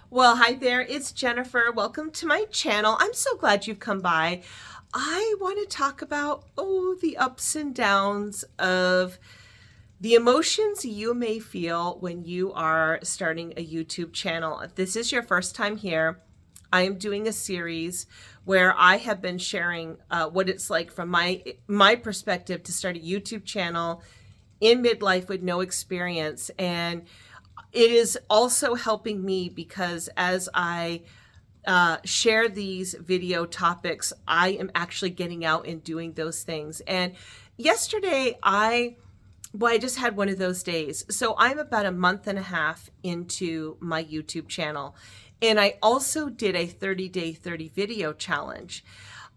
Well, hi there. It's Jennifer. Welcome to my channel. I'm so glad you've come by. I want to talk about, the ups and downs of the emotions you may feel when you are starting a YouTube channel. If this is your first time here, I am doing a series where I have been sharing what it's like from my perspective to start a YouTube channel in midlife with no experience. And it is also helping me because as I share these video topics, I am actually getting out and doing those things. And yesterday, I just had one of those days. So I'm about a month and a half into my YouTube channel. And I also did a 30-day 30 video challenge.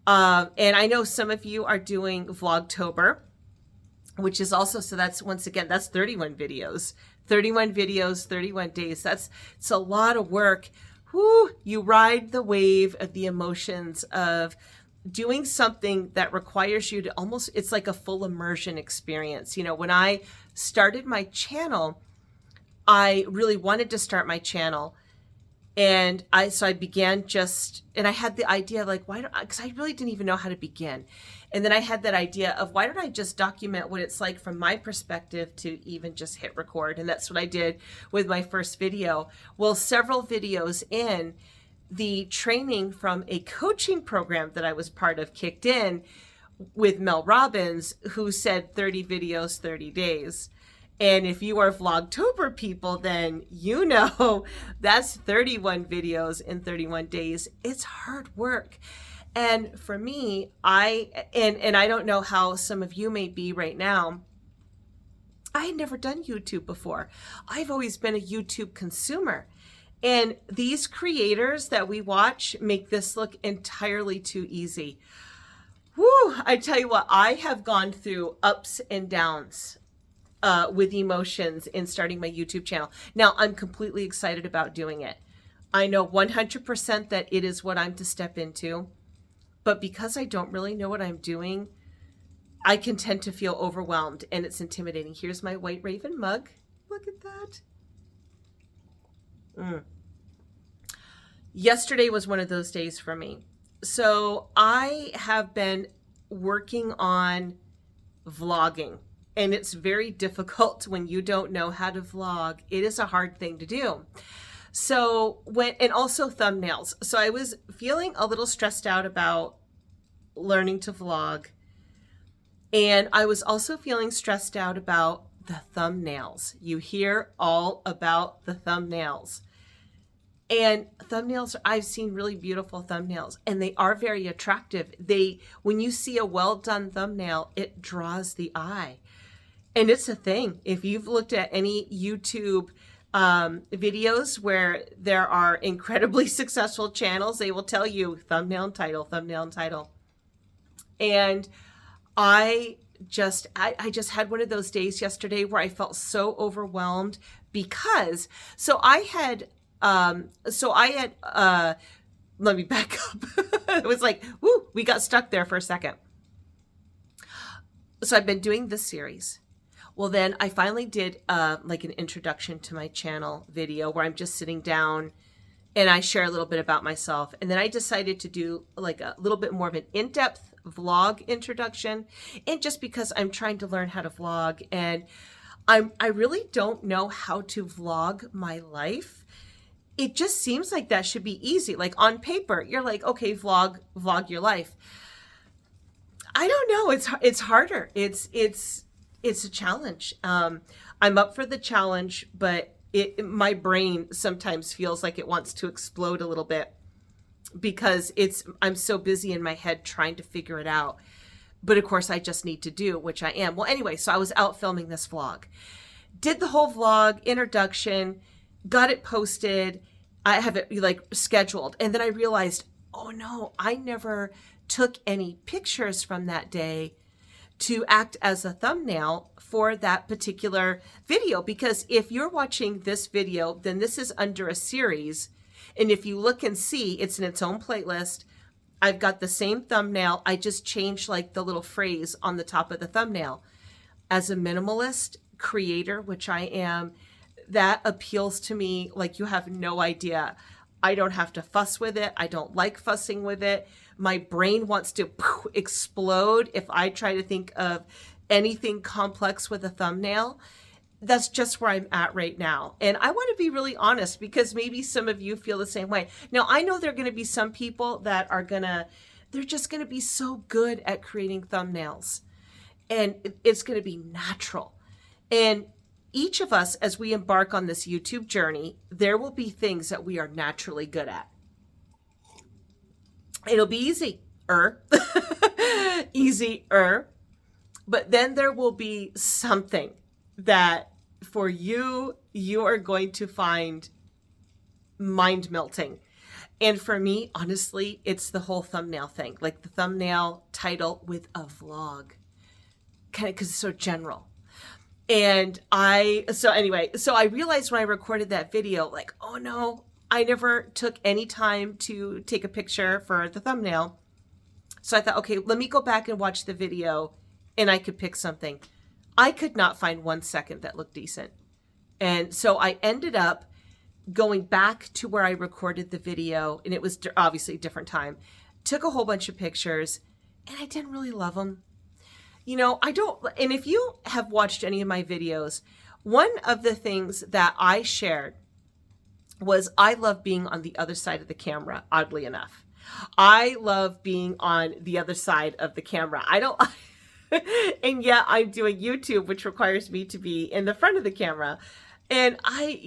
And I know some of you are doing Vlogtober, which is also, so that's, once again, that's 31 videos, 31 videos, 31 days. It's a lot of work. Whew, you ride the wave of the emotions of doing something that requires you to almost, it's like a full immersion experience. You know, when I started my channel, I really wanted to start my channel. And I began and I had the idea like, because I really didn't even know how to begin. And then I had that idea of why don't I just document what it's like from my perspective to even just hit record. And that's what I did with my first video. Well, several videos in, the training from a coaching program that I was part of kicked in with Mel Robbins, who said 30 videos, 30 days. And if you are Vlogtober people, then you know that's 31 videos in 31 days. It's hard work. And for me, and I don't know how some of you may be right now, I had never done YouTube before. I've always been a YouTube consumer. And these creators that we watch make this look entirely too easy. Whew, I tell you what, I have gone through ups and downs with emotions in starting my YouTube channel. Now, I'm completely excited about doing it. I know 100% that it is what I'm to step into, but because I don't really know what I'm doing, I can tend to feel overwhelmed and it's intimidating. Here's my White Raven mug. Look at that. Yesterday was one of those days for me. So I have been working on vlogging. And it's very difficult when you don't know how to vlog. It is a hard thing to do. So and also thumbnails. So I was feeling a little stressed out about learning to vlog. And I was also feeling stressed out about the thumbnails. You hear all about the thumbnails. And thumbnails, I've seen really beautiful thumbnails and they are very attractive. When you see a well done thumbnail, it draws the eye. And it's a thing. If you've looked at any YouTube videos where there are incredibly successful channels, they will tell you thumbnail and title, thumbnail and title. And I just had one of those days yesterday where I felt so overwhelmed because, let me back up. It was like, whoo, we got stuck there for a second. So I've been doing this series. Well, then I finally did like an introduction to my channel video where I'm just sitting down and I share a little bit about myself. And then I decided to do like a little bit more of an in-depth vlog introduction. And just because I'm trying to learn how to vlog and I really don't know how to vlog my life. It just seems like that should be easy. Like on paper, you're like, okay, vlog your life. I don't know. It's harder. It's a challenge. I'm up for the challenge, but my brain sometimes feels like it wants to explode a little bit because I'm so busy in my head trying to figure it out. But of course, I just need to do, which I am. Well, anyway, so I was out filming this vlog. Did the whole vlog, introduction, got it posted. I have it like scheduled. And then I realized, oh no, I never took any pictures from that day to act as a thumbnail for that particular video. Because if you're watching this video, then this is under a series. And if you look and see, it's in its own playlist. I've got the same thumbnail. I just changed like the little phrase on the top of the thumbnail. As a minimalist creator, which I am, that appeals to me like you have no idea. I don't have to fuss with it. I don't like fussing with it. My brain wants to explode if I try to think of anything complex with a thumbnail. That's just where I'm at right now. And I want to be really honest because maybe some of you feel the same way. Now, I know there are going to be some people that are they're just going to be so good at creating thumbnails and it's going to be natural. And each of us, as we embark on this YouTube journey, there will be things that we are naturally good at. It'll be easier, but then there will be something that for you are going to find mind melting. And for me, honestly, it's the whole thumbnail thing, like the thumbnail title with a vlog, kind of because it's so general. And so I realized when I recorded that video, like, oh no, I never took any time to take a picture for the thumbnail. So I thought, okay, let me go back and watch the video and I could pick something. I could not find 1 second that looked decent. And so I ended up going back to where I recorded the video, and it was obviously a different time. Took a whole bunch of pictures and I didn't really love them. You know, and if you have watched any of my videos, one of the things that I shared was I love being on the other side of the camera, oddly enough. I love being on the other side of the camera. And yet I'm doing YouTube, which requires me to be in the front of the camera. And I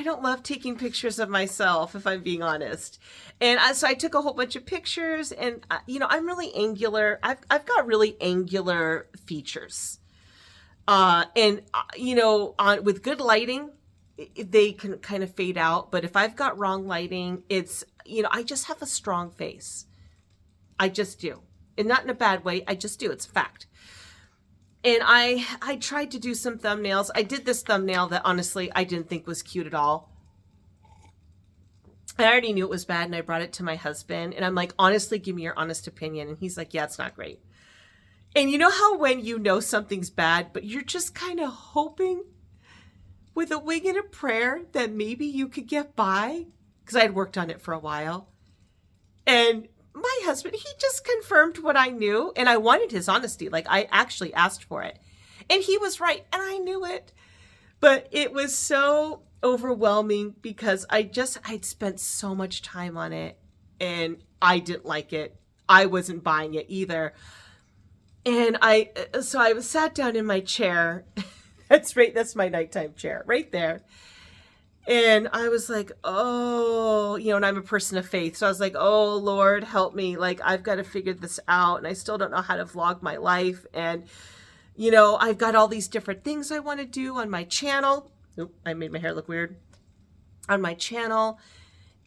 don't love taking pictures of myself, if I'm being honest. And so I took a whole bunch of pictures and, I'm really angular. I've got really angular features. With good lighting, they can kind of fade out. But if I've got wrong lighting, I just have a strong face. I just do. And not in a bad way. I just do. It's a fact. And I tried to do some thumbnails. I did this thumbnail that honestly I didn't think was cute at all. I already knew it was bad and I brought it to my husband and I'm like, honestly, give me your honest opinion. And he's like, yeah, it's not great. And you know how when you know something's bad, but you're just kind of hoping with a wing and a prayer that maybe you could get by? Because I had worked on it for a while. And my husband, he just confirmed what I knew, and I wanted his honesty. Like, I actually asked for it. And he was right, and I knew it. But it was so overwhelming because I'd spent so much time on it, and I didn't like it. I wasn't buying it either. And so I was sat down in my chair. That's right, that's my nighttime chair, right there. And I was like, oh, and I'm a person of faith. So I was like, oh, Lord, help me. Like, I've got to figure this out. And I still don't know how to vlog my life. And, I've got all these different things I want to do on my channel. Oop, I made my hair look weird. On my channel.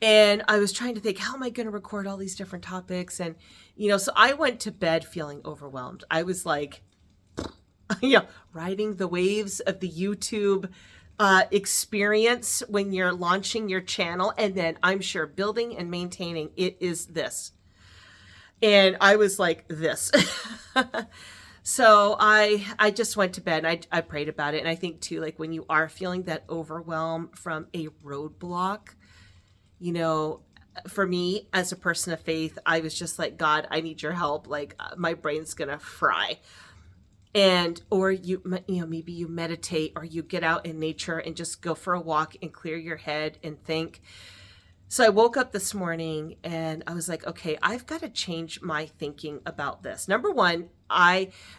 And I was trying to think, how am I going to record all these different topics? And, so I went to bed feeling overwhelmed. I was like, riding the waves of the YouTube experience when you're launching your channel, and then I'm sure building and maintaining it is this. And I was like this. So I just went to bed and I prayed about it. And I think too, like when you are feeling that overwhelm from a roadblock, for me as a person of faith, I was just like, God, I need your help. Like my brain's gonna fry. Or maybe you meditate or you get out in nature and just go for a walk and clear your head and think. So I woke up this morning and I was like, okay, I've got to change my thinking about this. Number one,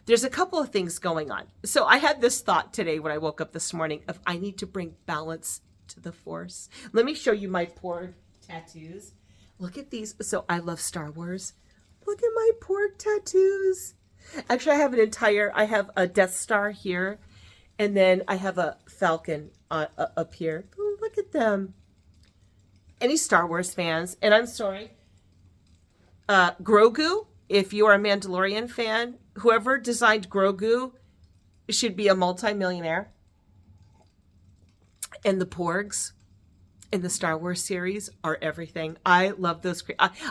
there's a couple of things going on. So I had this thought today when I woke up this morning of I need to bring balance to the force. Let me show you my poor tattoos. Look at these. So I love Star Wars. Look at my pork tattoos. Actually, I have a Death Star here, and then I have a Falcon up here. Oh, look at them. Any Star Wars fans, and I'm sorry, Grogu, if you are a Mandalorian fan, whoever designed Grogu should be a multimillionaire. And the Porgs in the Star Wars series are everything. I love those.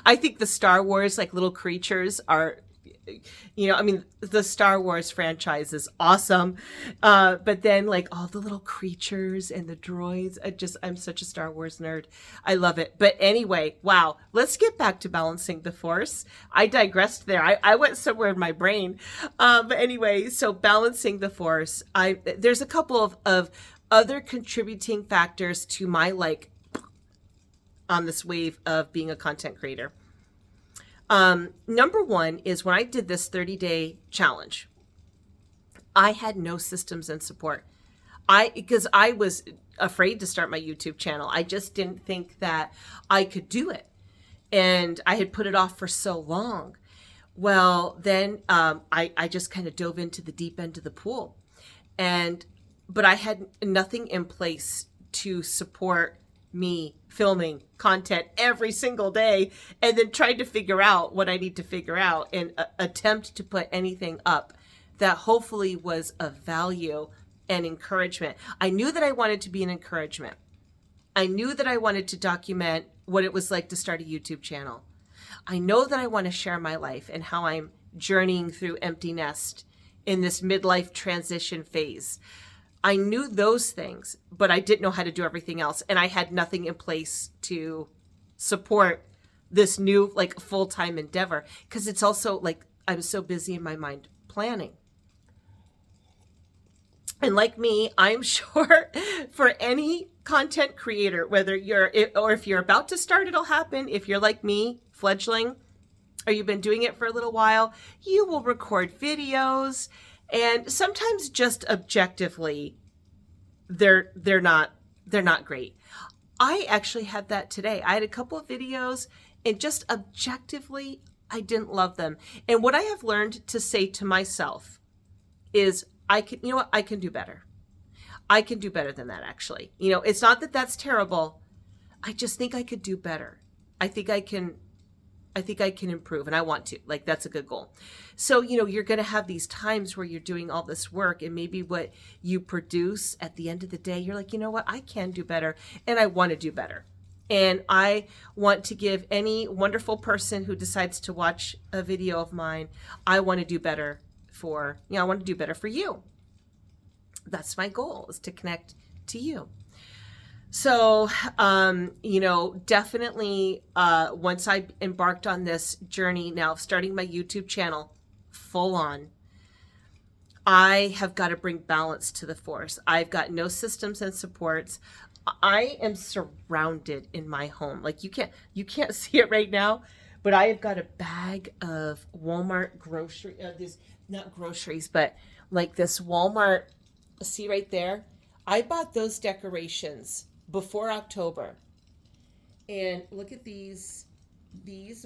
I think the Star Wars, like little creatures, are I mean, the Star Wars franchise is awesome. But then like all the little creatures and the droids, I'm such a Star Wars nerd. I love it. But anyway, wow, let's get back to balancing the Force. I digressed there. I went somewhere in my brain. But anyway, so balancing the Force, there's a couple of other contributing factors to my like on this wave of being a content creator. Number one is when I did this 30-day challenge, I had no systems and support. Because I was afraid to start my YouTube channel. I just didn't think that I could do it. And I had put it off for so long. Well, then I just kind of dove into the deep end of the pool. But I had nothing in place to support me filming content every single day and then trying to figure out what I need to figure out and attempt to put anything up that hopefully was of value and encouragement. I knew that I wanted to be an encouragement. I knew that I wanted to document what it was like to start a YouTube channel. I know that I want to share my life and how I'm journeying through empty nest in this midlife transition phase. I knew those things, but I didn't know how to do everything else. And I had nothing in place to support this new like full-time endeavor. Because it's also like I was so busy in my mind planning. And like me, I'm sure for any content creator, whether if you're about to start, it'll happen. If you're like me, fledgling, or you've been doing it for a little while, you will record videos. And sometimes just objectively, they're not great. I actually had that today. I had a couple of videos and just objectively, I didn't love them. And what I have learned to say to myself is I can do better. I can do better than that, actually. It's not that that's terrible. I just think I could do better. I think I can improve, and I want to. Like, that's a good goal. So, you're going to have these times where you're doing all this work, and maybe what you produce at the end of the day, you're like, you know what, I can do better, and I want to do better. And I want to give any wonderful person who decides to watch a video of mine, I want to do better I want to do better for you. That's my goal, is to connect to you. So, definitely once I embarked on this journey now of starting my YouTube channel full on, I have got to bring balance to the Force. I've got no systems and supports. I am surrounded in my home. Like you can't see it right now, but I have got a bag of Walmart grocery, not groceries, but like this Walmart, see right there? I bought those decorations before October. And look at these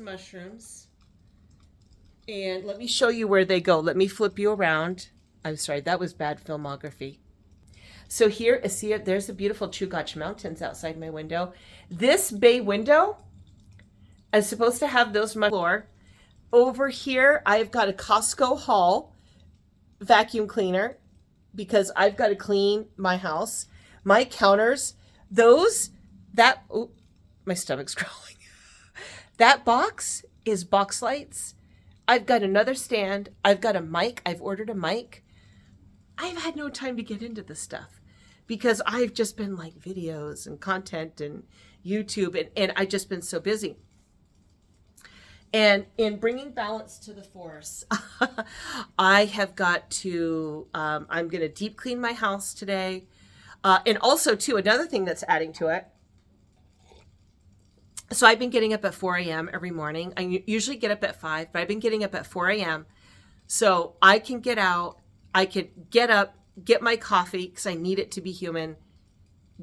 mushrooms. And let me show you where they go. Let me flip you around. I'm sorry, that was bad filmography. So here, see it, there's the beautiful Chugach Mountains outside my window. This bay window is supposed to have those floor. Over here, I've got a Costco haul vacuum cleaner because I've got to clean my house. My counters, my stomach's growling. That box is box lights. I've got another stand. I've got a mic. I've ordered a mic. I've had no time to get into this stuff because I've just been like videos and content and YouTube and I've just been so busy. And in bringing balance to the Force, I have got to, I'm going to deep clean my house today. And also, too, another thing that's adding to it. So I've been getting up at 4 a.m. every morning. I usually get up at 5, but I've been getting up at 4 a.m. So I can get out, I can get up, get my coffee because I need it to be human,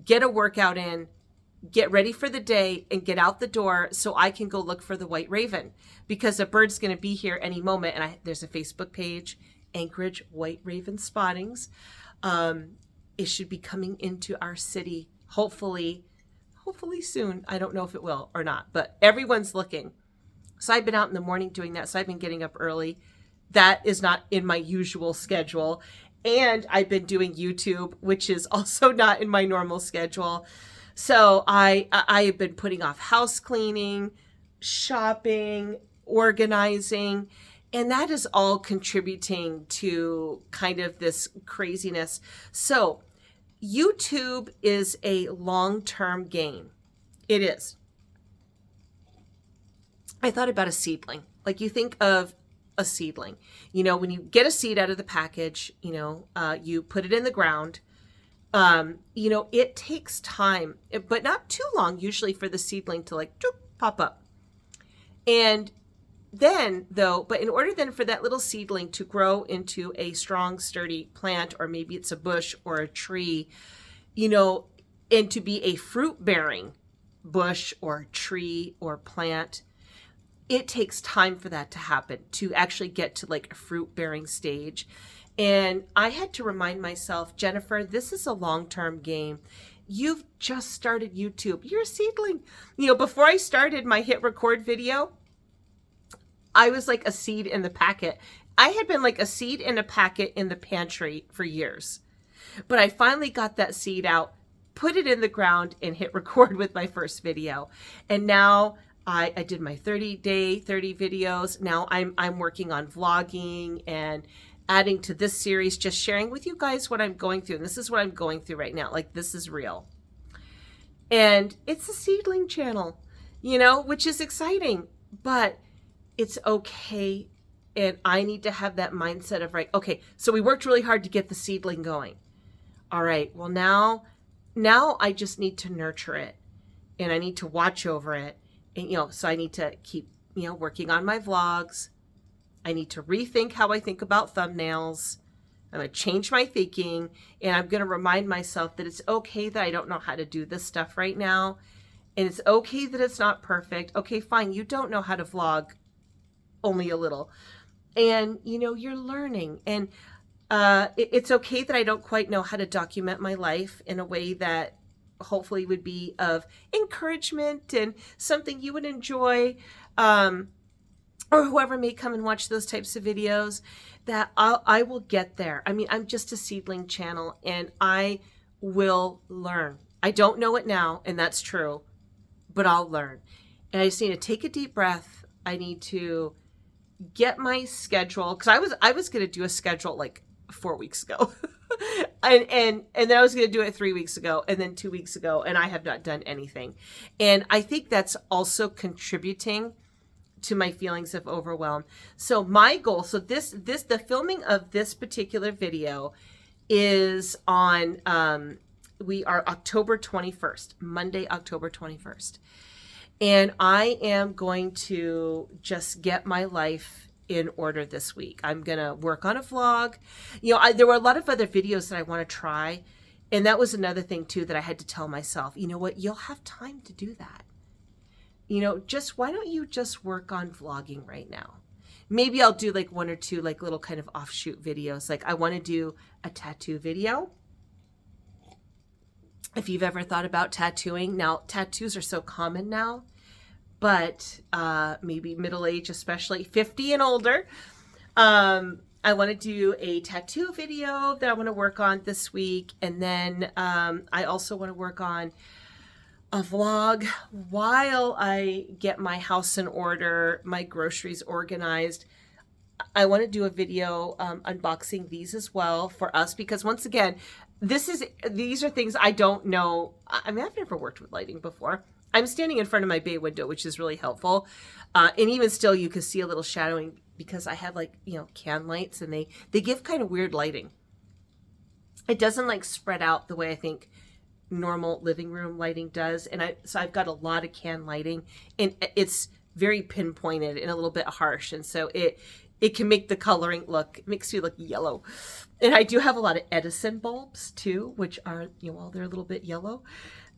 get a workout in, get ready for the day and get out the door so I can go look for the white raven because a bird's going to be here any moment. And there's a Facebook page, Anchorage White Raven Spottings. It should be coming into our city, hopefully soon. I don't know if it will or not, but everyone's looking. So I've been out in the morning doing that. So I've been getting up early. That is not in my usual schedule. And I've been doing YouTube, which is also not in my normal schedule. So I have been putting off house cleaning, shopping, organizing, And that is all contributing to kind of this craziness. So YouTube is a long-term game. It is. I thought about a seedling. Like, you think of a seedling. When you get a seed out of the package, you put it in the ground. It takes time, but not too long usually for the seedling to like pop up. And then but in order then for that little seedling to grow into a strong, sturdy plant, or maybe it's a bush or a tree, and to be a fruit-bearing bush or tree or plant, it takes time for that to happen, to actually get to like a fruit-bearing stage. And I had to remind myself, Jennifer, this is a long-term game. You've just started YouTube. You're a seedling. Before I started my hit record video, I was like a seed in the packet. I had been like a seed in a packet in the pantry for years. But I finally got that seed out, put it in the ground, and hit record with my first video. And now I did my 30-day, 30 videos. Now I'm working on vlogging and adding to this series, just sharing with you guys what I'm going through. And this is what I'm going through right now. Like, this is real. And it's a seedling channel, which is exciting, but it's okay. And I need to have that mindset of, right, okay, so we worked really hard to get the seedling going. All right, well, now I just need to nurture it, and I need to watch over it. And, so I need to keep, working on my vlogs. I need to rethink how I think about thumbnails. I'm going to change my thinking, and I'm going to remind myself that it's okay that I don't know how to do this stuff right now. And it's okay that it's not perfect. Okay, fine. You don't know how to vlog only a little. And, you're learning. And it's okay that I don't quite know how to document my life in a way that hopefully would be of encouragement and something you would enjoy. Or whoever may come and watch those types of videos, that I will get there. I mean, I'm just a seedling channel, and I will learn. I don't know it now, and that's true, but I'll learn. And I just need to take a deep breath. I need to get my schedule, because I was going to do a schedule like 4 weeks ago. and then I was going to do it 3 weeks ago, and then 2 weeks ago, and I have not done anything. And I think that's also contributing to my feelings of overwhelm. So my goal, the filming of this particular video is on, we are October 21st, Monday, October 21st. And I am going to just get my life in order this week. I'm going to work on a vlog. There were a lot of other videos that I want to try. And that was another thing too, that I had to tell myself, you know what, you'll have time to do that. Why don't you just work on vlogging right now? Maybe I'll do like one or two like little kind of offshoot videos. Like, I want to do a tattoo video. If you've ever thought about tattooing, now tattoos are so common now, but maybe middle age, especially 50 and older. I want to do a tattoo video that I want to work on this week. And then I also want to work on a vlog while I get my house in order, my groceries organized. I want to do a video unboxing these as well for us, because once again, these are things I don't know. I mean, I've never worked with lighting before. I'm standing in front of my bay window, which is really helpful. And even still, you can see a little shadowing because I have can lights, and they give kind of weird lighting. It doesn't like spread out the way I think normal living room lighting does. And so I've got a lot of can lighting, and it's very pinpointed and a little bit harsh. And so it can make the coloring makes you look yellow. And I do have a lot of Edison bulbs too, which are, they're a little bit yellow,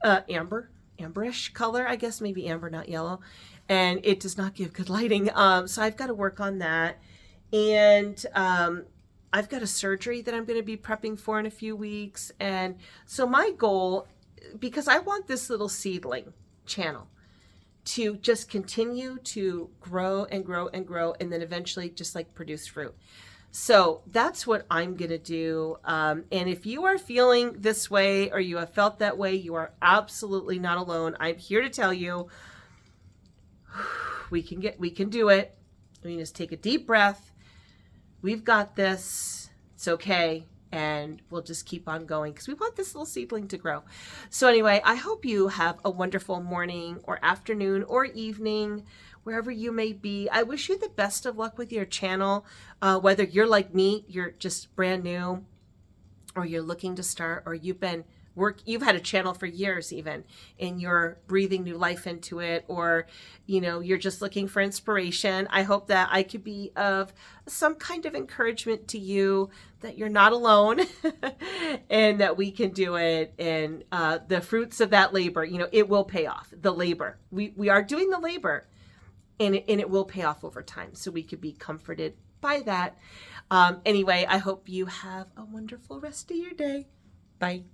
amberish color, I guess, maybe amber, not yellow. And it does not give good lighting. So I've got to work on that. And, I've got a surgery that I'm going to be prepping for in a few weeks. And so my goal, because I want this little seedling channel to just continue to grow and grow and grow, and then eventually just like produce fruit. So that's what I'm going to do. And if you are feeling this way, or you have felt that way, you are absolutely not alone. I'm here to tell you, we can do it. We just take a deep breath. We've got this. It's okay. And we'll just keep on going because we want this little seedling to grow. So anyway, I hope you have a wonderful morning or afternoon or evening, wherever you may be. I wish you the best of luck with your channel, whether you're like me, you're just brand new, or you're looking to start, or you've had a channel for years even, and you're breathing new life into it, or you're just looking for inspiration. I hope that I could be of some kind of encouragement to you, that you're not alone and that we can do it. And the fruits of that labor, it will pay off. The labor, we are doing the labor, and it will pay off over time. So we could be comforted by that. Anyway, I hope you have a wonderful rest of your day. Bye.